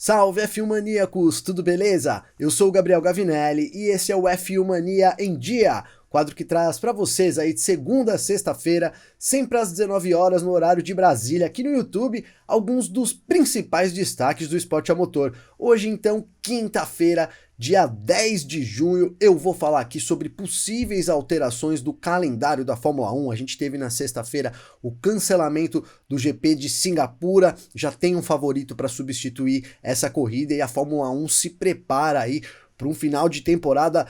Salve F1 Maníacos, tudo beleza? Eu sou o Gabriel Gavinelli e esse é o F1 Mania em Dia, quadro que traz para vocês aí de segunda a sexta-feira, sempre às 19 horas no horário de Brasília, aqui no YouTube, alguns dos principais destaques do esporte a motor. Hoje então, quinta-feira, dia 10 de junho, eu vou falar aqui sobre possíveis alterações do calendário da Fórmula 1. A gente teve na sexta-feira o cancelamento do GP de Singapura, já tem um favorito para substituir essa corrida e a Fórmula 1 se prepara aí para um final de temporada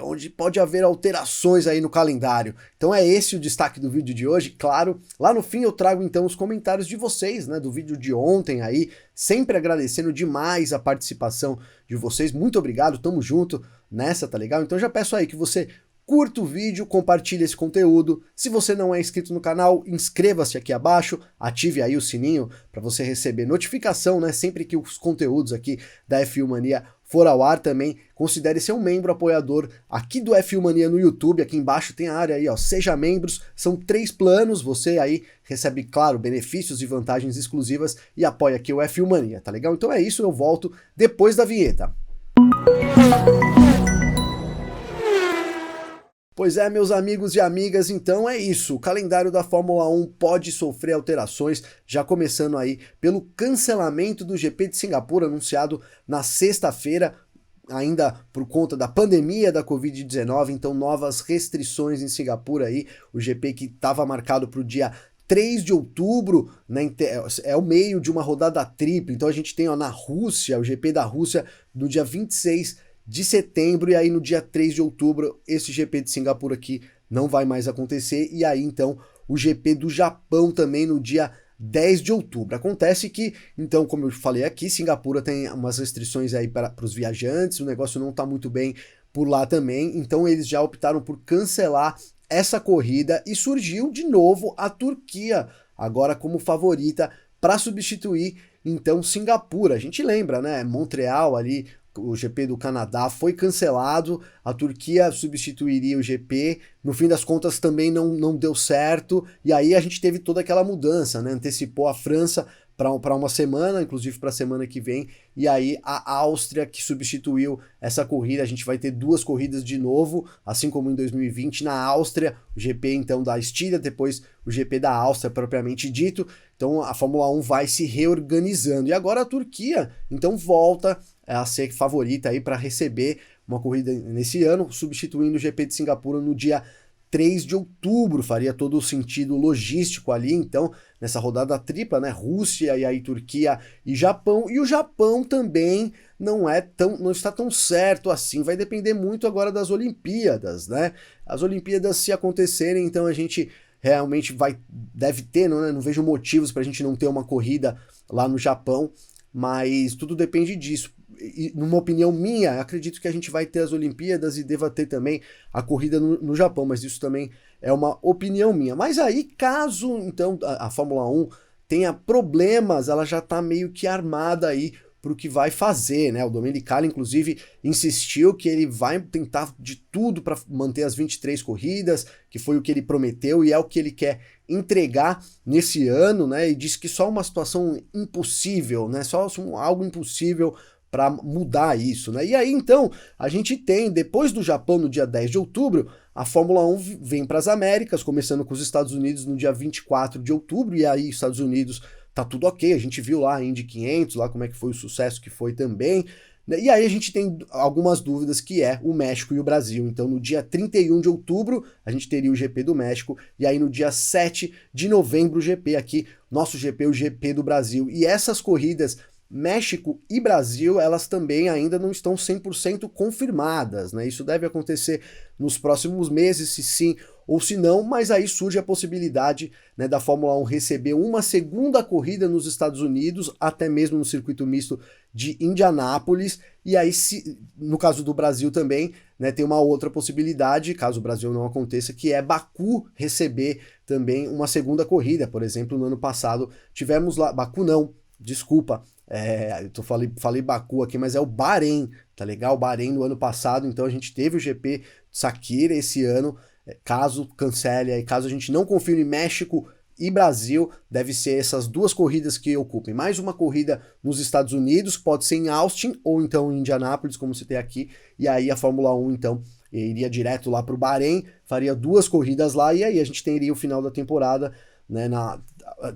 onde pode haver alterações aí no calendário. Então é esse o destaque do vídeo de hoje. Claro, lá no fim eu trago então os comentários de vocês, né, do vídeo de ontem aí, sempre agradecendo demais a participação de vocês. Muito obrigado, tamo junto nessa, tá legal? Então já peço aí que você curta o vídeo, compartilhe esse conteúdo. Se você não é inscrito no canal, inscreva-se aqui abaixo, ative aí o sininho para você receber notificação, né, sempre que os conteúdos aqui da F1 Mania for ao ar. Também considere ser um membro apoiador aqui do F1 Mania no YouTube. Aqui embaixo tem a área aí, ó, seja membros, são 3 planos, você aí recebe, claro, benefícios e vantagens exclusivas e apoia aqui o F1 Mania, tá legal? Então é isso, eu volto depois da vinheta. Pois é, meus amigos e amigas, então é isso, o calendário da Fórmula 1 pode sofrer alterações, já começando aí pelo cancelamento do GP de Singapura, anunciado na sexta-feira, ainda por conta da pandemia da Covid-19, então novas restrições em Singapura aí, o GP que estava marcado para o dia 3 de outubro, né, é o meio de uma rodada tripla, então a gente tem ó, na Rússia, o GP da Rússia, no dia 26 de setembro, e aí no dia 3 de outubro, esse GP de Singapura aqui não vai mais acontecer, e aí então o GP do Japão também no dia 10 de outubro. Acontece que, então, como eu falei aqui, Singapura tem umas restrições aí para os viajantes, o negócio não tá muito bem por lá também, então eles já optaram por cancelar essa corrida e surgiu de novo a Turquia, agora como favorita para substituir então Singapura. A gente lembra, né, Montreal ali, o GP do Canadá foi cancelado, a Turquia substituiria o GP, no fim das contas também não deu certo, e aí a gente teve toda aquela mudança, né? Antecipou a França para uma semana, inclusive para a semana que vem, e aí a Áustria que substituiu essa corrida. A gente vai ter 2 corridas de novo, assim como em 2020 na Áustria, o GP então da Estíria, depois o GP da Áustria propriamente dito. Então a Fórmula 1 vai se reorganizando, e agora a Turquia então volta a ser favorita aí para receber uma corrida nesse ano, substituindo o GP de Singapura no dia 3 de outubro, faria todo o sentido logístico ali, então, nessa rodada tripla, né, Rússia e aí Turquia e o Japão também não está tão certo assim, vai depender muito agora das Olimpíadas, né, as Olimpíadas se acontecerem, então a gente realmente deve ter, não vejo motivos para a gente não ter uma corrida lá no Japão, mas tudo depende disso. E, numa opinião minha, acredito que a gente vai ter as Olimpíadas e deva ter também a corrida no Japão, mas isso também é uma opinião minha. Mas aí, caso então a Fórmula 1 tenha problemas, ela já está meio que armada aí para o que vai fazer, né? O Domenicali, inclusive, insistiu que ele vai tentar de tudo para manter as 23 corridas, que foi o que ele prometeu e é o que ele quer entregar nesse ano, né? E disse que só uma situação impossível, né? Só algo impossível para mudar isso, né? E aí então a gente tem, depois do Japão no dia 10 de outubro, a Fórmula 1 vem para as Américas, começando com os Estados Unidos no dia 24 de outubro, e aí Estados Unidos tá tudo ok, a gente viu lá a Indy 500, lá como é que foi o sucesso que foi também, né? E aí a gente tem algumas dúvidas, que é o México e o Brasil. Então no dia 31 de outubro a gente teria o GP do México, e aí no dia 7 de novembro o GP aqui, nosso GP, o GP do Brasil. E essas corridas México e Brasil, elas também ainda não estão 100% confirmadas, né? Isso deve acontecer nos próximos meses, se sim ou se não, mas aí surge a possibilidade, né, da Fórmula 1 receber uma segunda corrida nos Estados Unidos, até mesmo no circuito misto de Indianápolis, e aí, no caso do Brasil também, né, tem uma outra possibilidade, caso o Brasil não aconteça, que é Baku receber também uma segunda corrida. Por exemplo, no ano passado tivemos lá, Baku não, desculpa, falei Baku aqui, mas é o Bahrein, tá legal? Bahrein no ano passado, então a gente teve o GP de Sakira esse ano, caso cancele, aí caso a gente não confirme México e Brasil, deve ser essas duas corridas que ocupem. Mais uma corrida nos Estados Unidos, pode ser em Austin ou então em Indianápolis, como você tem aqui, e aí a Fórmula 1 então iria direto lá para o Bahrein, faria duas corridas lá, e aí a gente teria o final da temporada, né,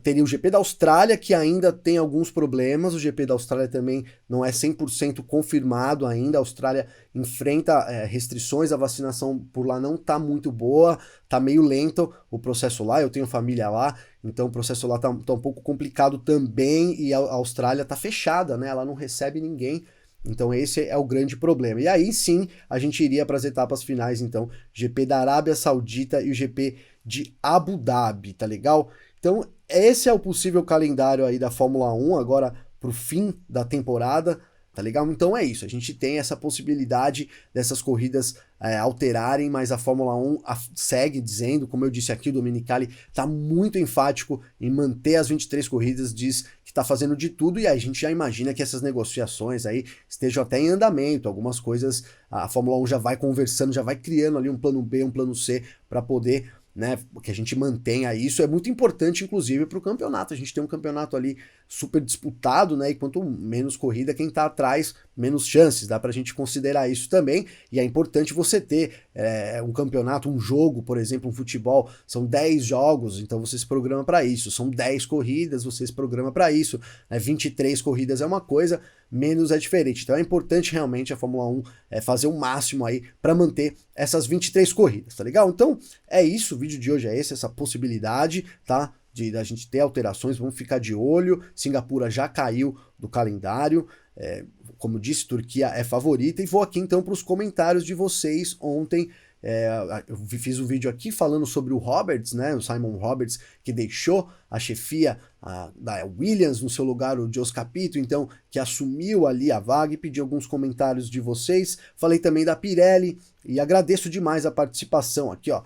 teria o GP da Austrália, que ainda tem alguns problemas, o GP da Austrália também não é 100% confirmado ainda, a Austrália enfrenta restrições, a vacinação por lá não tá muito boa, tá meio lento o processo lá, eu tenho família lá, então o processo lá tá um pouco complicado também, e a Austrália tá fechada, né, ela não recebe ninguém, então esse é o grande problema. E aí sim, a gente iria para as etapas finais, então, GP da Arábia Saudita e o GP de Abu Dhabi, tá legal? Então esse é o possível calendário aí da Fórmula 1 agora pro fim da temporada, tá legal? Então é isso, a gente tem essa possibilidade dessas corridas alterarem, mas a Fórmula 1 segue dizendo, como eu disse aqui, o Domenicali tá muito enfático em manter as 23 corridas, diz que tá fazendo de tudo, e aí a gente já imagina que essas negociações aí estejam até em andamento, algumas coisas a Fórmula 1 já vai conversando, já vai criando ali um plano B, um plano C para poder, né, que a gente mantenha isso, é muito importante inclusive para o campeonato, a gente tem um campeonato ali super disputado, né, e quanto menos corrida, quem tá atrás, menos chances, dá pra gente considerar isso também, e é importante você ter um campeonato, um jogo, por exemplo, um futebol, são 10 jogos, então você se programa para isso, são 10 corridas, você se programa para isso, 23 corridas é uma coisa, menos é diferente, então é importante realmente a Fórmula 1 fazer o máximo aí para manter essas 23 corridas, tá legal? Então é isso, o vídeo de hoje é esse, essa possibilidade, tá? Da gente ter alterações, vamos ficar de olho. Singapura já caiu do calendário, como disse, Turquia é favorita, e vou aqui então para os comentários de vocês ontem. Eu fiz um vídeo aqui falando sobre o Roberts, né, o Simon Roberts, que deixou a chefia da Williams, no seu lugar o Jost Capito, então, que assumiu ali a vaga, e pedi alguns comentários de vocês. Falei também da Pirelli, e agradeço demais a participação aqui, ó.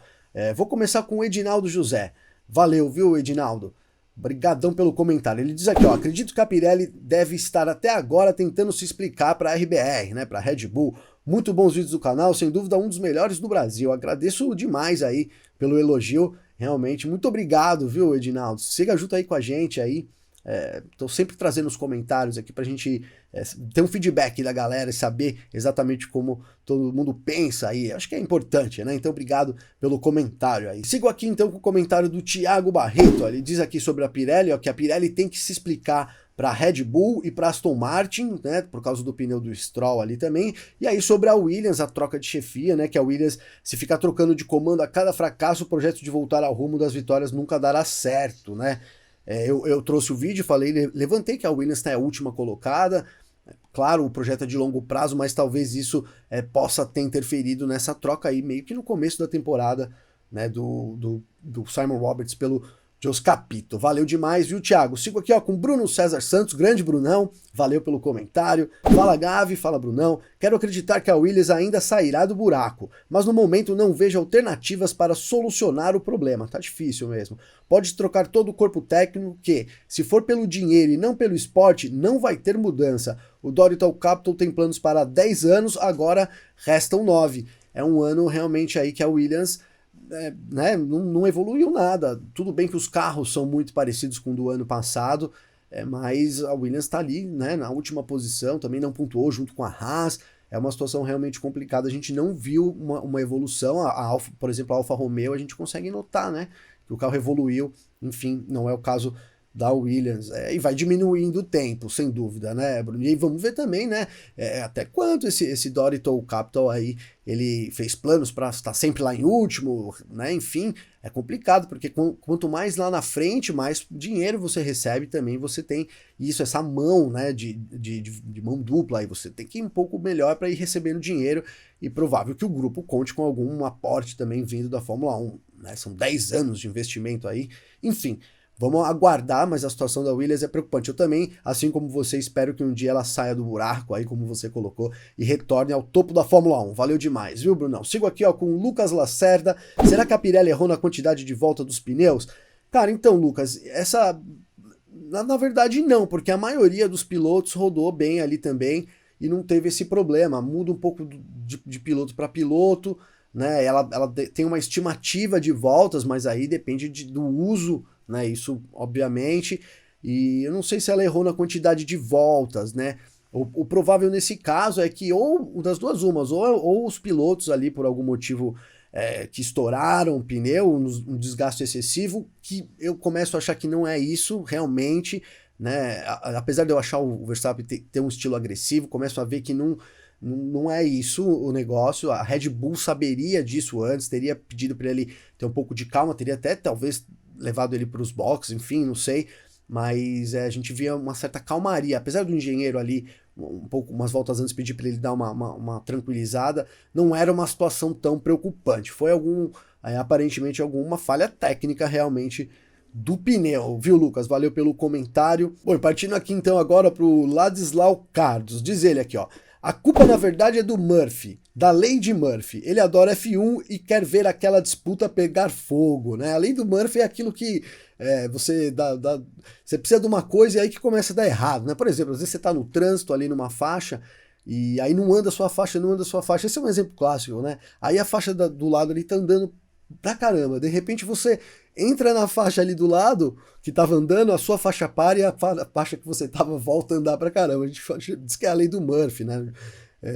Vou começar com o Edinaldo José. Valeu, viu, Edinaldo? Obrigadão pelo comentário. Ele diz aqui, ó, acredito que a Pirelli deve estar até agora tentando se explicar para a RBR, né, para a Red Bull. Muito bons vídeos do canal, sem dúvida um dos melhores do Brasil. Agradeço demais aí pelo elogio, realmente. Muito obrigado, viu, Edinaldo? Siga junto aí com a gente aí. Tô sempre trazendo os comentários aqui pra gente ter um feedback da galera e saber exatamente como todo mundo pensa aí. Acho que é importante, né? Então obrigado pelo comentário aí. Sigo aqui então com o comentário do Thiago Barreto. Ó. Ele diz aqui sobre a Pirelli, ó, que a Pirelli tem que se explicar para Red Bull e para Aston Martin, né, por causa do pneu do Stroll ali também. E aí sobre a Williams, a troca de chefia, né, que a Williams, se ficar trocando de comando a cada fracasso, o projeto de voltar ao rumo das vitórias nunca dará certo, né? Eu trouxe o vídeo, falei, levantei que a Williams está a última colocada. Claro, o projeto é de longo prazo, mas talvez isso possa ter interferido nessa troca aí, meio que no começo da temporada, né, do Simon Roberts pelo Jost Capito. Valeu demais, viu, Thiago? Sigo aqui ó, com Bruno César Santos, grande Brunão, valeu pelo comentário. Fala Gavi, fala Brunão. Quero acreditar que a Williams ainda sairá do buraco, mas no momento não vejo alternativas para solucionar o problema. Tá difícil mesmo. Pode trocar todo o corpo técnico que, se for pelo dinheiro e não pelo esporte, não vai ter mudança. O Dorilton Capital tem planos para 10 anos, agora restam 9. É um ano realmente aí que a Williams né, não evoluiu nada. Tudo bem que os carros são muito parecidos com o do ano passado, mas a Williams está ali, né, na última posição, também não pontuou junto com a Haas. É uma situação realmente complicada, a gente não viu uma evolução. Por exemplo, a Alfa Romeo, a gente consegue notar, né, que o carro evoluiu, enfim, não é o caso da Williams, e vai diminuindo o tempo, sem dúvida, né, Bruno? E aí vamos ver também, né, até quanto esse Dorilton Capital aí, ele fez planos para estar sempre lá em último, né, enfim, é complicado, porque quanto mais lá na frente, mais dinheiro você recebe também, você tem isso, essa mão, né, de mão dupla, aí você tem que ir um pouco melhor para ir recebendo dinheiro, e provável que o grupo conte com algum aporte também vindo da Fórmula 1, né, são 10 anos de investimento aí, enfim. Vamos aguardar, mas a situação da Williams é preocupante. Eu também, assim como você, espero que um dia ela saia do buraco, aí como você colocou, e retorne ao topo da Fórmula 1. Valeu demais, viu, Brunão? Sigo aqui ó, com o Lucas Lacerda. Será que a Pirelli errou na quantidade de volta dos pneus? Cara, então, Lucas, na verdade não, porque a maioria dos pilotos rodou bem ali também e não teve esse problema. Muda um pouco de piloto para piloto, né? Ela tem uma estimativa de voltas, mas aí depende do uso, né? Isso, obviamente, e eu não sei se ela errou na quantidade de voltas, né? O provável nesse caso é que ou das duas umas, ou os pilotos ali por algum motivo que estouraram o pneu, um desgaste excessivo, que eu começo a achar que não é isso realmente, né? Apesar de eu achar o Verstappen ter um estilo agressivo, começo a ver que não é isso o negócio. A Red Bull saberia disso antes, teria pedido para ele ter um pouco de calma, teria até talvez levado ele para os boxes, enfim, não sei, mas a gente via uma certa calmaria, apesar do engenheiro ali umas voltas antes pedir para ele dar uma tranquilizada, não era uma situação tão preocupante, foi aparentemente alguma falha técnica realmente do pneu, viu, Lucas? Valeu pelo comentário. Bom, partindo aqui então agora pro Ladislau Cardos, diz ele aqui, ó: a culpa na verdade é do Murphy, da lei de Murphy. Ele adora F1 e quer ver aquela disputa pegar fogo, né? A lei do Murphy é aquilo que você precisa de uma coisa e aí que começa a dar errado, né? Por exemplo, às vezes você tá no trânsito ali numa faixa e aí não anda a sua faixa, não anda a sua faixa. Esse é um exemplo clássico, né? Aí a faixa do lado ali tá andando pra caramba. De repente você entra na faixa ali do lado que tava andando, a sua faixa para e a faixa que você tava volta a andar pra caramba. A gente diz que é a lei do Murphy, né?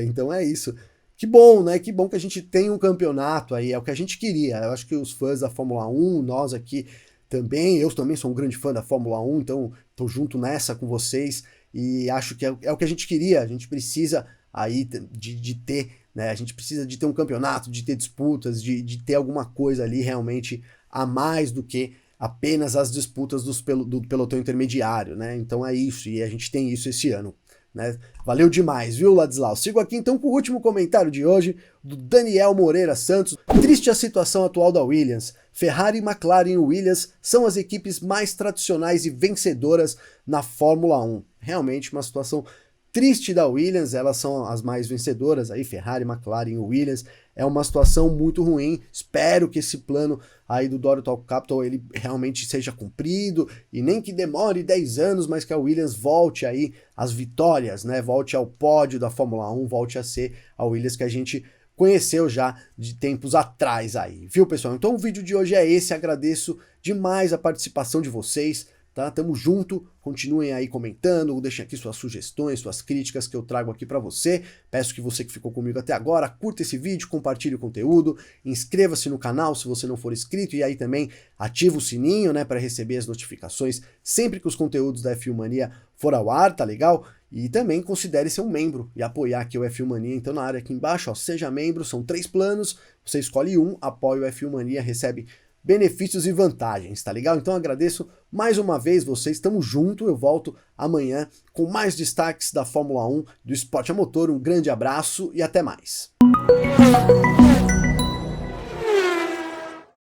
Então é isso. Que bom, né? Que bom que a gente tem um campeonato aí, é o que a gente queria. Eu acho que os fãs da Fórmula 1, nós aqui também, eu também sou um grande fã da Fórmula 1, então tô junto nessa com vocês e acho que é o que a gente queria. A gente precisa aí de ter, né? A gente precisa de ter um campeonato, de ter disputas, de ter alguma coisa ali realmente a mais do que apenas as disputas do pelotão intermediário, né? Então é isso, e a gente tem isso esse ano, né? Valeu demais, viu, Ladislau? Sigo aqui então com o último comentário de hoje, do Daniel Moreira Santos. Triste a situação atual da Williams. Ferrari, McLaren e Williams são as equipes mais tradicionais e vencedoras na Fórmula 1. Realmente uma situação triste da Williams, elas são as mais vencedoras aí, Ferrari, McLaren e Williams. É uma situação muito ruim. Espero que esse plano aí do Doro Talk Capital ele realmente seja cumprido e nem que demore 10 anos, mas que a Williams volte aí às vitórias, né? Volte ao pódio da Fórmula 1, volte a ser a Williams que a gente conheceu já de tempos atrás aí, viu, pessoal? Então o vídeo de hoje é esse, agradeço demais a participação de vocês, tá? Tamo junto, continuem aí comentando, deixem aqui suas sugestões, suas críticas que eu trago aqui pra você. Peço que você que ficou comigo até agora, curta esse vídeo, compartilhe o conteúdo, inscreva-se no canal se você não for inscrito e aí também ativa o sininho, né, para receber as notificações sempre que os conteúdos da F1 Mania for ao ar, tá legal? E também considere ser um membro e apoiar aqui o F1 Mania, então na área aqui embaixo, ó, seja membro, são 3 planos, você escolhe um, apoia o F1 Mania, recebe benefícios e vantagens, tá legal? Então agradeço mais uma vez vocês, estamos junto, eu volto amanhã com mais destaques da Fórmula 1, do esporte a motor, um grande abraço e até mais.